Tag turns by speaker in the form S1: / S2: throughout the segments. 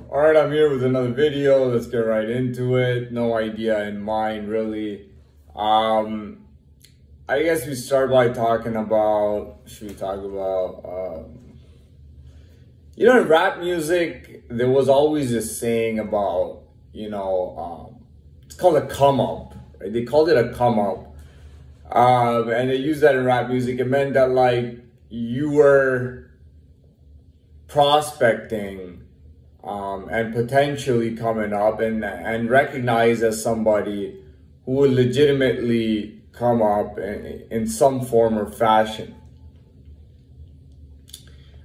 S1: All right, I'm here with another video. Let's get right into it. No idea in mind, really. I guess we start by talking about, should we talk about, in rap music, there was always this saying about, it's called a come up, right? They called it a come up. And they used that in rap music. It meant that, like, you were prospecting and potentially coming up and recognized as somebody who would legitimately come up in some form or fashion.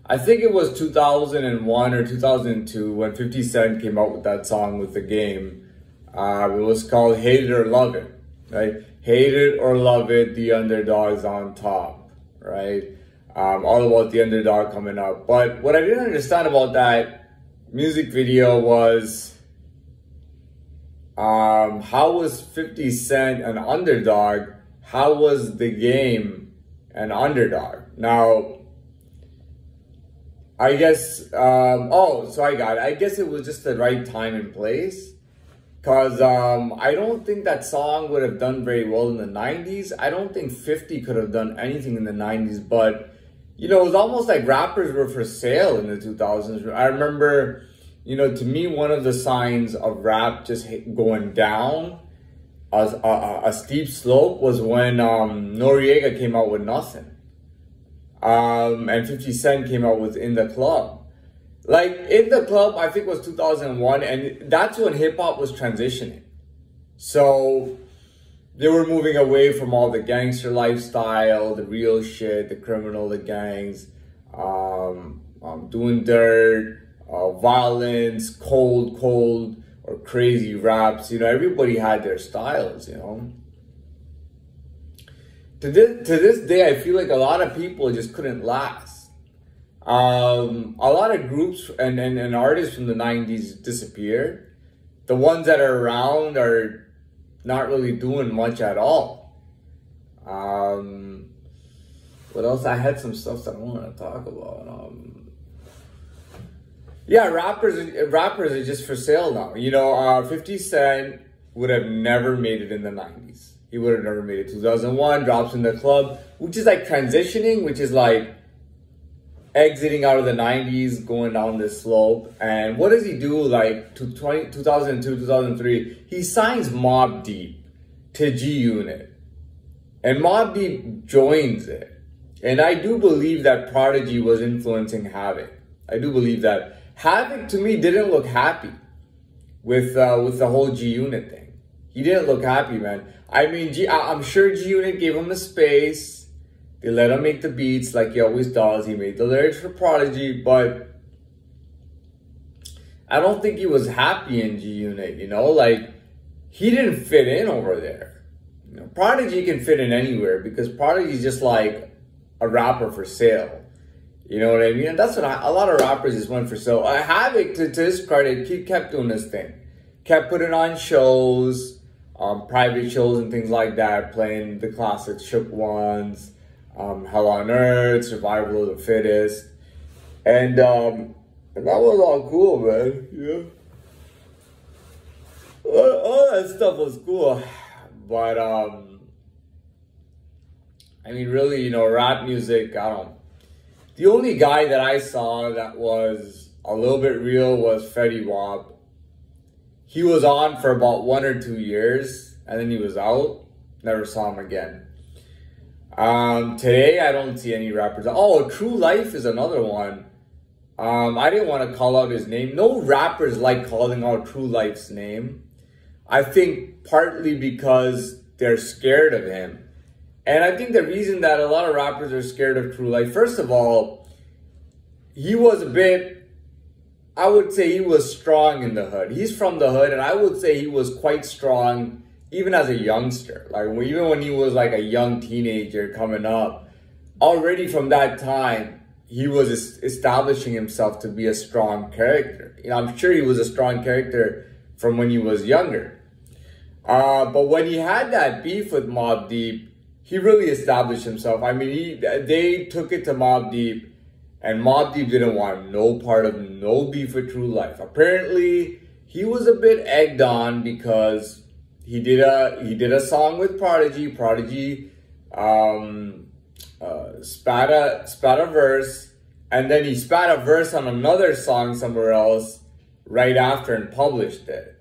S1: I think it was 2001 or 2002 when 50 Cent came out with that song with The Game. It was called Hate It or Love It, right? Hate it or love it, the underdog's on top, right? All about the underdog coming up. But what I didn't understand about that music video was how was 50 Cent an underdog? How was The Game an underdog? Now, I guess, so I got it. I guess it was just the right time and place. Because I don't think that song would have done very well in the 90s. I don't think 50 could have done anything in the 90s. But, it was almost like rappers were for sale in the 2000s. I remember, to me, one of the signs of rap just going down a steep slope was when Noriega came out with Nothing. And 50 Cent came out with In the Club. Like, In the Club, I think, was 2001, and that's when hip-hop was transitioning. So, they were moving away from all the gangster lifestyle, the real shit, the criminal, the gangs, doing dirt, violence, cold, or crazy raps. Everybody had their styles, To this day, I feel like a lot of people just couldn't last. A lot of groups and artists from the 90s disappeared. The ones that are around are not really doing much at all. What else? I had some stuff that I want to talk about. Yeah, rappers are just for sale now. 50 Cent would have never made it in the 90s. He would have never made it. 2001, drops In the Club, which is like transitioning, which is like exiting out of the 90s, going down this slope. And what does he do? Like 2002, 2003, he signs Mobb Deep to G Unit. And Mobb Deep joins it. And I do believe that Prodigy was influencing Havoc. I do believe that. Havoc, to me, didn't look happy with the whole G Unit thing. He didn't look happy, man. I mean, I'm sure G Unit gave him the space. They let him make the beats like he always does. He made the lyrics for Prodigy, but I don't think he was happy in G Unit, Like, he didn't fit in over there. Prodigy can fit in anywhere because Prodigy's just like a rapper for sale. You know what I mean? And that's what a lot of rappers just went for sale. Havoc, to his credit, he kept doing this thing. Kept putting on shows, private shows and things like that, playing the classic Shook Ones, Hell on Earth, Survival of the Fittest. And that was all cool, man. Yeah. All that stuff was cool. But, I mean, really, rap music, I don't know. The only guy that I saw that was a little bit real was Fetty Wap. He was on for about 1 or 2 years, and then he was out. Never saw him again. Today, I don't see any rappers. Oh, True Life is another one. I didn't want to call out his name. No rappers like calling out True Life's name. I think partly because they're scared of him. And I think the reason that a lot of rappers are scared of True Life, first of all, he was I would say he was strong in the hood. He's from the hood, and I would say he was quite strong even as a youngster. Like, even when he was like a young teenager coming up, already from that time, he was establishing himself to be a strong character. I'm sure he was a strong character from when he was younger. But when he had that beef with Mobb Deep, he really established himself. I mean, they took it to Mobb Deep, And Mobb Deep didn't want no part of no beef with True Life. Apparently, he was a bit egged on because he did a song with Prodigy. Prodigy spat a verse, and then he spat a verse on another song somewhere else right after and published it.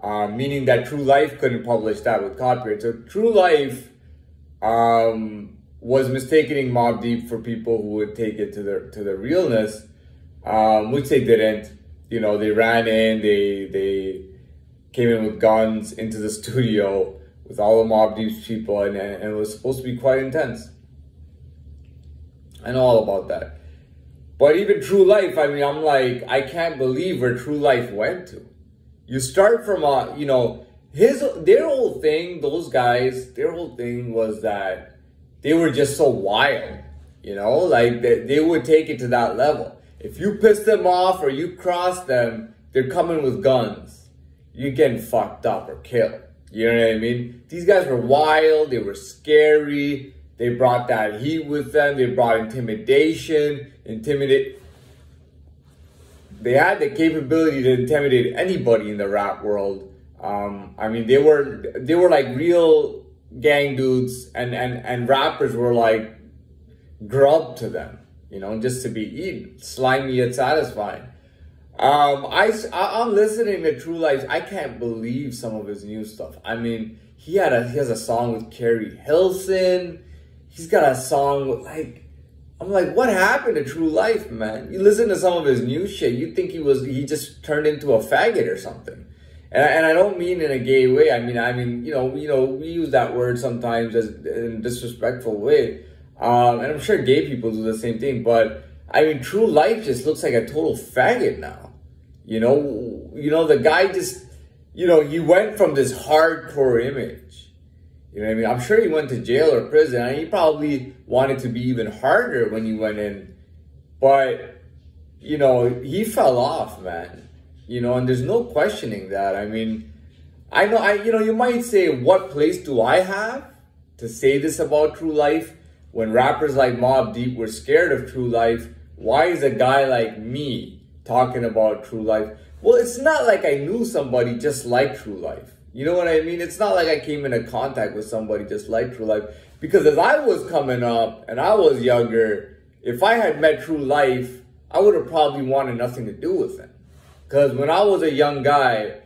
S1: Meaning that True Life couldn't publish that with copyright. So True Life was mistaking Mobb Deep for people who would take it to the realness, which they didn't. You know, they ran in, they came in with guns into the studio with all of Mobb Deep's people, and it was supposed to be quite intense. I know all about that. But even True Life, I mean, I'm like, I can't believe where True Life went to. You start from you know, their whole thing, those guys, their whole thing was that they were just so wild, you know, like they would take it to that level. If you piss them off or you cross them, they're coming with guns. You're getting fucked up or killed. You know what I mean? These guys were wild. They were scary. They brought that heat with them. They brought intimidation, They had the capability to intimidate anybody in the rap world. I mean, they were like real gang dudes, and rappers were like grub to them, you know, just to be eaten, slimy yet satisfying. I'm listening to True Life. I can't believe some of his new stuff. I mean, he has a song with Carrie Hilson. He's got a song with I'm like, what happened to True Life, man? You listen to some of his new shit, you think he just turned into a faggot or something. And I don't mean in a gay way. I mean, you know, we use that word sometimes in a disrespectful way. And I'm sure gay people do the same thing. But I mean, True Life just looks like a total faggot now. You know, the guy just, you know, he went from this hardcore image. You know what I mean? I'm sure he went to jail or prison, and he probably wanted to be even harder when he went in. But, you know, he fell off, man. You know, and there's no questioning that. I mean, you know, you might say, what place do I have to say this about True Life? When rappers like Mobb Deep were scared of True Life, why is a guy like me talking about True Life? Well, it's not like I knew somebody just like True Life. You know what I mean? It's not like I came into contact with somebody just like True Life. Because as I was coming up and I was younger, if I had met True Life, I would have probably wanted nothing to do with him. Because when I was a young guy,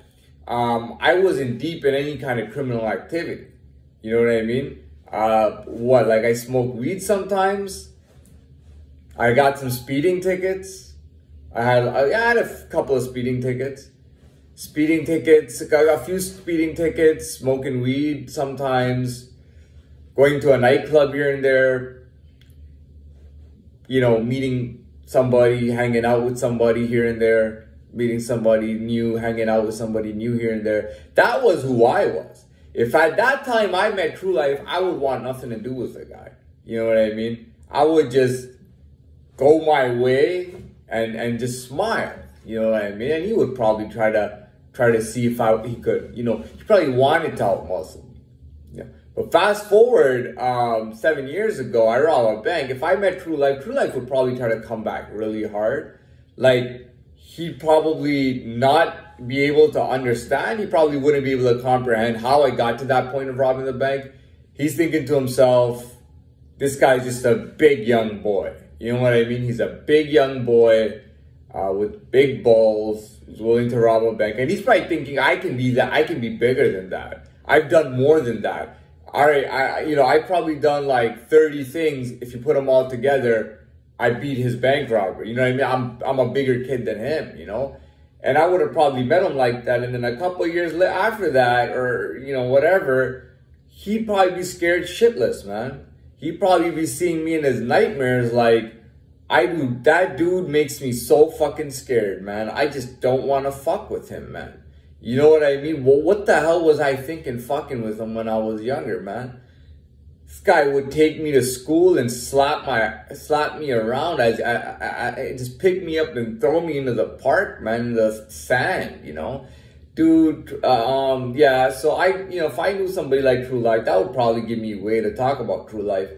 S1: I wasn't deep in any kind of criminal activity. You know what I mean? Like I smoke weed sometimes. I got some speeding tickets. I had a couple of speeding tickets. Got a few speeding tickets, smoking weed sometimes, going to a nightclub here and there, you know, meeting somebody, hanging out with somebody here and there, meeting somebody new, hanging out with somebody new here and there. That was who I was. If at that time I met True Life, I would want nothing to do with the guy. You know what I mean? I would just go my way and just smile. You know what I mean? And he would probably try to see if he could, you know, he probably wanted to outmuscle me. Yeah. But fast forward 7 years ago, I robbed a bank. If I met True Life would probably try to come back really hard. Like, he'd probably not be able to understand. He probably wouldn't be able to comprehend how I got to that point of robbing the bank. He's thinking to himself, this guy's just a big young boy. You know what I mean? He's a big young boy with big balls, who's willing to rob a bank. And he's probably thinking, I can be that. I can be bigger than that. I've done more than that. All right, I've probably done like 30 things. If you put them all together, I beat his bank robber. You know what I mean? I'm a bigger kid than him, you know? And I would have probably met him like that. And then a couple of years after that, or, you know, whatever, he'd probably be scared shitless, man. He'd probably be seeing me in his nightmares like, that dude makes me so fucking scared, man. I just don't want to fuck with him, man. You know what I mean? Well, what the hell was I thinking fucking with him when I was younger, man? This guy would take me to school and slap me around. I just pick me up and throw me into the park, man, in the sand, you know? Dude, yeah, so if I knew somebody like True Life, that would probably give me a way to talk about True Life.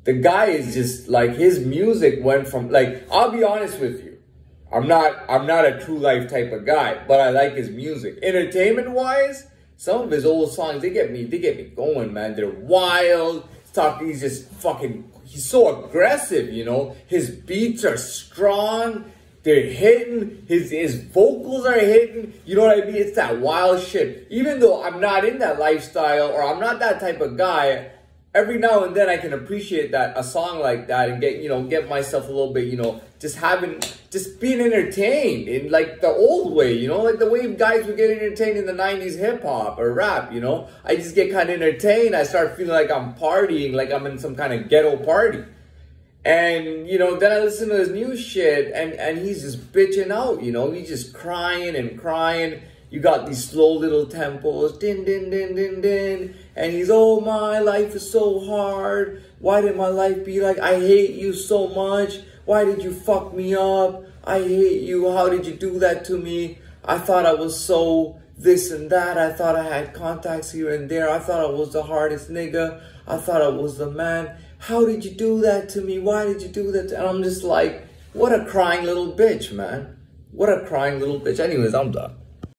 S1: the guy is just like, his music went from, like, I'll be honest with you. I'm not a true life type of guy, but I like his music. Entertainment wise, some of his old songs, they get me going, man. They're wild. He's just fucking, he's so aggressive, you know. His beats are strong. They're hitting. His vocals are hitting. You know what I mean? It's that wild shit. Even though I'm not in that lifestyle or I'm not that type of guy, every now and then I can appreciate a song like that and get myself a little bit, just being entertained in like the old way, like the way guys would get entertained in the 90s hip hop or rap, I just get kind of entertained. I start feeling like I'm partying, like I'm in some kind of ghetto party. And, then I listen to his new shit and he's just bitching out, he's just crying and crying. You got these slow little tempos, din, din, din, din, din. And he's, oh, my life is so hard. Why did my life be like, I hate you so much. Why did you fuck me up? I hate you. How did you do that to me? I thought I was so this and that. I thought I had contacts here and there. I thought I was the hardest nigga. I thought I was the man. How did you do that to me? Why did you do that? And I'm just like, what a crying little bitch, man. What a crying little bitch. Anyways, I'm done.